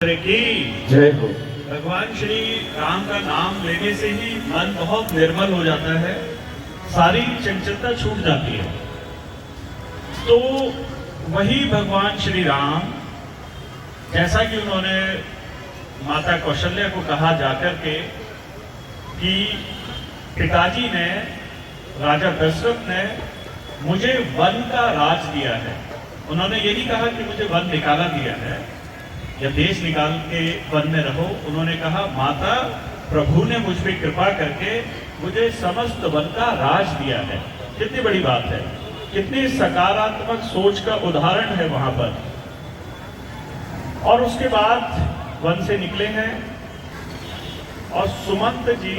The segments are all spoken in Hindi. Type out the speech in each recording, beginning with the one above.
की जय हो। भगवान श्री राम का नाम लेने से ही मन बहुत निर्मल हो जाता है, सारी चंचलता छूट जाती है। तो वही भगवान श्री राम, जैसा कि उन्होंने माता कौशल्या को कहा जाकर के कि पिताजी ने, राजा दशरथ ने मुझे वन का राज दिया है। उन्होंने ये नहीं कहा कि मुझे वन निकाला दिया है या देश निकाल के वन में रहो। उन्होंने कहा माता, प्रभु ने मुझ पर कृपा करके मुझे समस्त वन का राज दिया है। कितनी बड़ी बात है, कितनी सकारात्मक सोच का उदाहरण है वहां पर। और उसके बाद वन से निकले हैं और सुमंत जी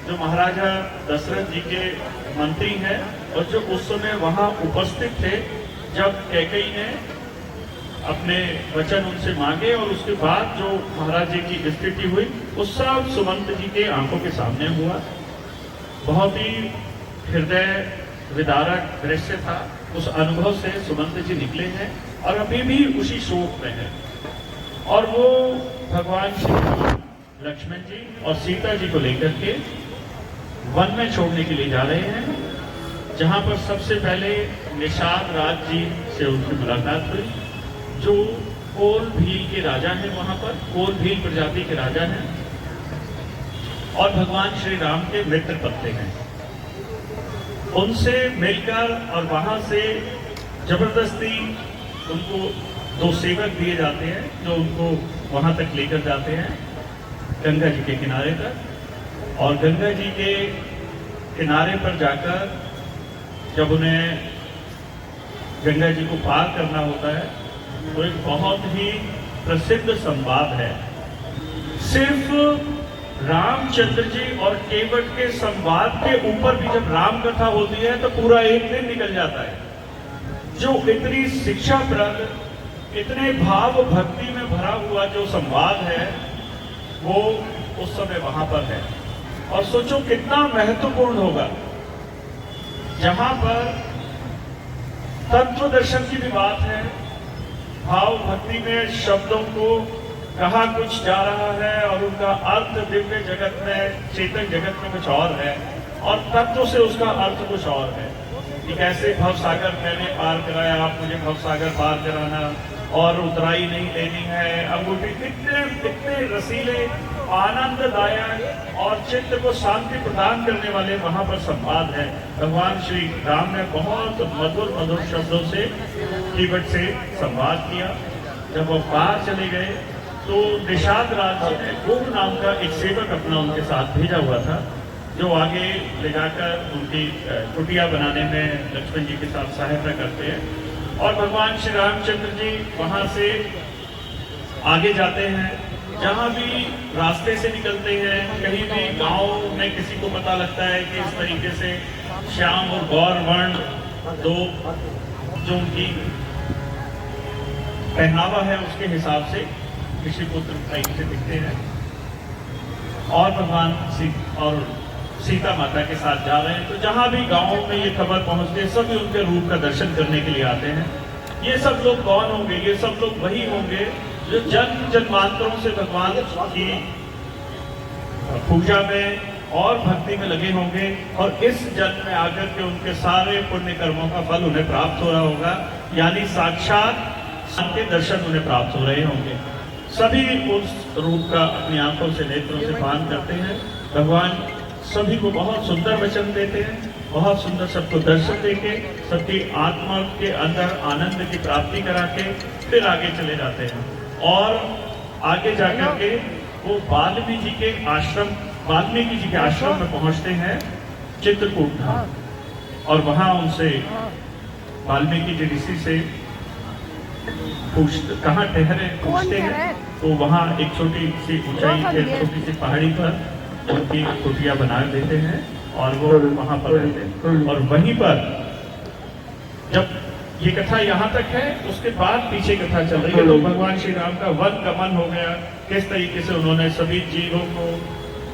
जो महाराजा दशरथ जी के मंत्री हैं और जो उस समय वहां उपस्थित थे जब कैकेयी ने अपने वचन उनसे मांगे और उसके बाद जो महाराज जी की स्थिति हुई उस सब सुमंत जी के आंखों के सामने हुआ। बहुत ही हृदय विदारक दृश्य था। उस अनुभव से सुमंत जी निकले हैं और अभी भी उसी शोक में है। और वो भगवान श्री लक्ष्मण जी और सीता जी को लेकर के वन में छोड़ने के लिए जा रहे हैं, जहां पर सबसे पहले निषाद राज जी से उनकी मुलाकात हुई, जो कोल भील के राजा हैं। वहां पर कोल भील प्रजाति के राजा हैं और भगवान श्री राम के मित्र पत्ते हैं। उनसे मिलकर और वहां से जबरदस्ती उनको दो सेवक दिए जाते हैं जो उनको वहां तक लेकर जाते हैं, गंगा जी के किनारे तक। और गंगा जी के किनारे पर जाकर जब उन्हें गंगा जी को पार करना होता है तो एक बहुत ही प्रसिद्ध संवाद है। सिर्फ रामचंद्र जी और केवट के संवाद के ऊपर भी जब राम कथा होती है तो पूरा एक दिन निकल जाता है। जो इतनी शिक्षाप्रद, इतने भाव भक्ति में भरा हुआ जो संवाद है वो उस समय वहां पर है। और सोचो कितना महत्वपूर्ण होगा, जहां पर तत्व दर्शन की भी बात है, भाव भक्ति में शब्दों को कहा कुछ जा रहा है और उनका अर्थ दिव्य जगत में, चेतन जगत में कुछ और है और तत्व से उसका अर्थ कुछ और है। कि कैसे भवसागर मैंने पार कराया, आप मुझे भवसागर पार कराना, और उतराई नहीं लेनी है, अंगूठी। कितने रसीले, आनंददायक और चित्त को शांति प्रदान करने वाले वहां पर संवाद है। भगवान श्री राम ने बहुत मधुर मधुर शब्दों से केवट से संवाद किया। जब वो पार चले गए तो निषाद राज जी ने गोप नाम का एक सेवक अपना उनके साथ भेजा हुआ था, जो आगे ले जाकर उनकी कुटिया बनाने में लक्ष्मण जी के साथ सहायता करते हैं। और भगवान श्री रामचंद्र जी वहां से आगे जाते हैं। जहां भी रास्ते से निकलते हैं, कहीं भी गांव में किसी को पता लगता है कि इस तरीके से श्याम और गौर वर्ण दो जो उनकी पहनावा है उसके हिसाब से किसी पुत्र टाइप से दिखते हैं। और भगवान और सीता माता के साथ जा रहे हैं। तो जहां भी गांवों में ये खबर पहुंचती है, सभी उनके रूप का दर्शन करने के लिए आते हैं। ये सब लोग कौन होंगे? ये सब लोग वही होंगे जो जन्म जन्मांतरों से भगवान की पूजा में और भक्ति में लगे होंगे और इस जन्म में आकर के उनके सारे पुण्य कर्मों का फल उन्हें प्राप्त हो रहा होगा। यानी साक्षात के दर्शन उन्हें प्राप्त हो रहे होंगे। सभी उस रूप का अपनी आंखों से, नेत्रों से पान करते हैं। भगवान सभी को बहुत सुंदर वचन देते हैं, बहुत सुंदर सबको दर्शन देके सबकी आत्मा के अंदर आनंद की प्राप्ति करा के फिर आगे चले जाते हैं। और आगे जाकर के वो वाल्मीकि जी के आश्रम में पहुंचते हैं, चित्रकूट धाम। और वहां उनसे वाल्मीकि जी ऋषि से कहाँ ठहरे पूछते हैं। तो वहां एक छोटी सी ऊंचाई पे, छोटी सी पहाड़ी पर उनकी कुटिया बना देते हैं और वो वहां पर रहते हैं। और वहीं पर जब ये कथा यहाँ तक है, उसके बाद पीछे कथा चल रही है। तो भगवान श्री राम का वन गमन हो गया, किस तरीके से उन्होंने सभी जीवों को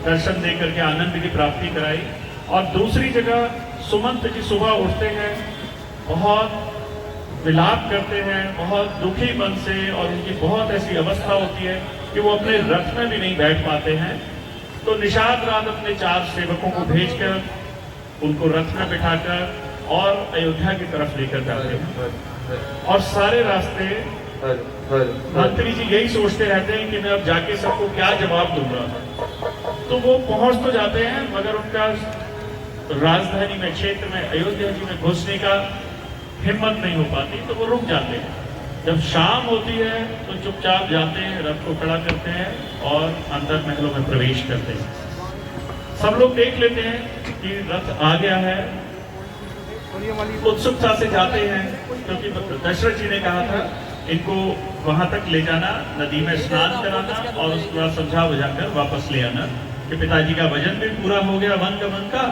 दर्शन दे करके आनंद की प्राप्ति कराई। और दूसरी जगह सुमंत जी सुबह उठते हैं, बहुत विलाप करते हैं, बहुत दुखी मन से, और उनकी बहुत ऐसी अवस्था होती है कि वो अपने रथ में भी नहीं बैठ पाते हैं, तो निषाद रात अपने 4 सेवकों को भेजकर उनको रथ में बिठाकर और अयोध्या की तरफ लेकर जाते हैं। और सारे रास्ते मंत्री जी यही सोचते रहते हैं कि मैं अब जाके सबको क्या जवाब दूंगा। तो वो पहुंच तो जाते हैं, मगर उनका राजधानी में, क्षेत्र में, अयोध्या जी में घुसने का हिम्मत नहीं हो पाती, तो वो रुक जाते हैं। जब शाम होती है तो चुपचाप जाते हैं, रथ को खड़ा करते हैं और अंदर महलों में प्रवेश करते हैं। सब लोग देख लेते हैं कि रथ आ गया है, उत्सुकता से जाते हैं, क्योंकि दशरथ जी ने कहा था इनको वहां तक ले जाना, नदी में स्नान कराना और उसके बाद समझा बुझाकर वापस ले आना कि पिताजी का वजन भी पूरा हो गया वन गमन का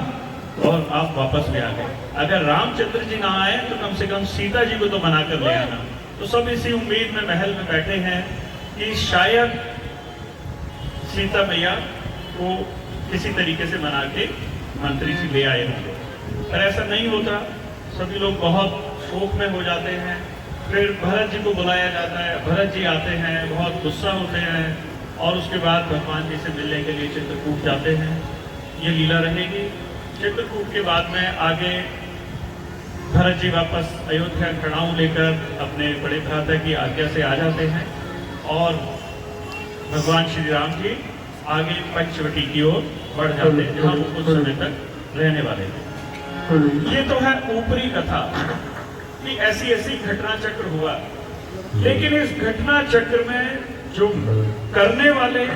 और आप वापस भी आ गए। अगर रामचंद्र जी ना आए तो कम से कम सीता जी को तो बना कर ले आना। तो सब इसी उम्मीद में महल में बैठे हैं कि शायद सीता मैया को किसी तरीके से मना के मंत्री जी ले आए होंगे, पर ऐसा नहीं होता। सभी लोग बहुत शोक में हो जाते हैं। फिर भरत जी को बुलाया जाता है, भरत जी आते हैं, बहुत गुस्सा होते हैं और उसके बाद भगवान जी से मिलने के लिए चित्रकूट जाते हैं। ये लीला रहेगी। चित्रकूट के बाद में आगे भरत जी वापस अयोध्या खड़ाऊ लेकर अपने बड़े भ्राता की आज्ञा से आ जाते हैं और भगवान श्री राम जी आगे पंचवटी की ओर बढ़ जाते हैं, जहाँ वो कुछ समय तक रहने वाले थे। ये तो है ऊपरी कथा कि ऐसी ऐसी घटना चक्र हुआ, लेकिन इस घटना चक्र में जो करने वाले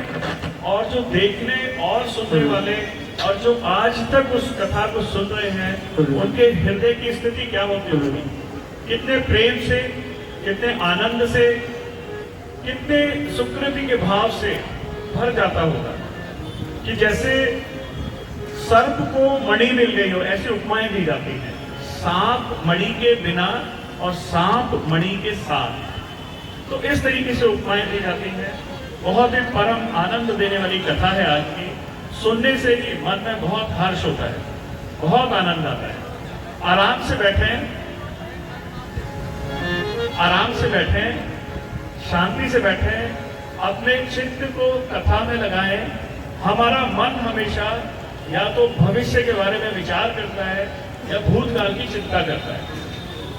और जो देखने और सुनने वाले और जो आज तक उस कथा को सुन रहे हैं, उनके हृदय की स्थिति क्या होती होगी? कितने प्रेम से, कितने आनंद से, कितने सुकृति के भाव से भर जाता होगा कि जैसे सर्प को मणि मिल गई हो, ऐसी उपमाएं दी जाती हैं। सांप मणि के बिना और सांप मणि के साथ, तो इस तरीके से उपमाएं दी जाती हैं। बहुत ही परम आनंद देने वाली कथा है आज की। सुनने से ही मन में बहुत हर्ष होता है, बहुत आनंद आता है। आराम से बैठें, आराम से बैठें, शांति से बैठें, अपने चित्त को कथा में लगाएं। हमारा मन हमेशा या तो भविष्य के बारे में विचार करता है या भूतकाल की चिंता करता है,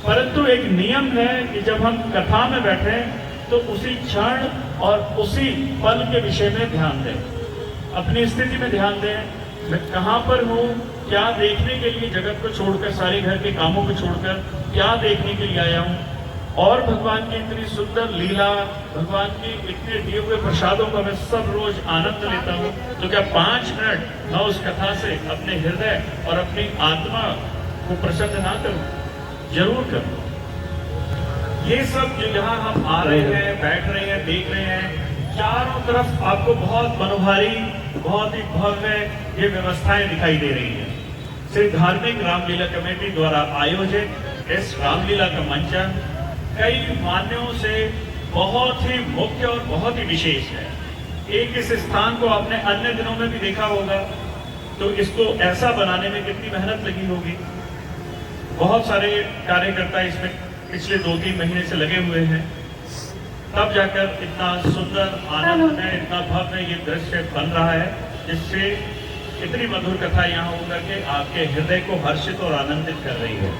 परंतु एक नियम है कि जब हम कथा में बैठें तो उसी क्षण और उसी पल के विषय में ध्यान दें, अपनी स्थिति में ध्यान दें। मैं कहाँ पर हूँ, क्या देखने के लिए, जगत को छोड़कर, सारे घर के कामों को छोड़कर क्या देखने के लिए आया हूँ, और भगवान की इतनी सुंदर लीला, भगवान की इतने दिए हुए प्रसादों का मैं सब रोज आनंद लेता हूँ। तो क्या 5 मिनट मैं उस कथा से अपने हृदय और अपनी आत्मा को प्रसन्न ना करूं? जरूर करूं। ये सब जो यहाँ हम आ रहे हैं, बैठ रहे हैं, देख रहे हैं, चारों तरफ आपको बहुत मनोहारी, बहुत ही भव्य ये व्यवस्थाएं दिखाई दे रही है। श्री धार्मिक रामलीला कमेटी द्वारा आयोजित इस रामलीला का मंचन कई मान्यों से बहुत ही मुख्य और बहुत ही विशेष है। एक इस स्थान को आपने अन्य दिनों में भी देखा होगा, तो इसको ऐसा बनाने में कितनी मेहनत लगी होगी। बहुत सारे कार्यकर्ता इसमें पिछले 2-3 महीने से लगे हुए हैं, तब जाकर इतना सुंदर आनंद में, इतना भव्य ये दृश्य बन रहा है, जिससे इतनी मधुर कथा यहाँ होकर के आपके हृदय को हर्षित और आनंदित कर रही है।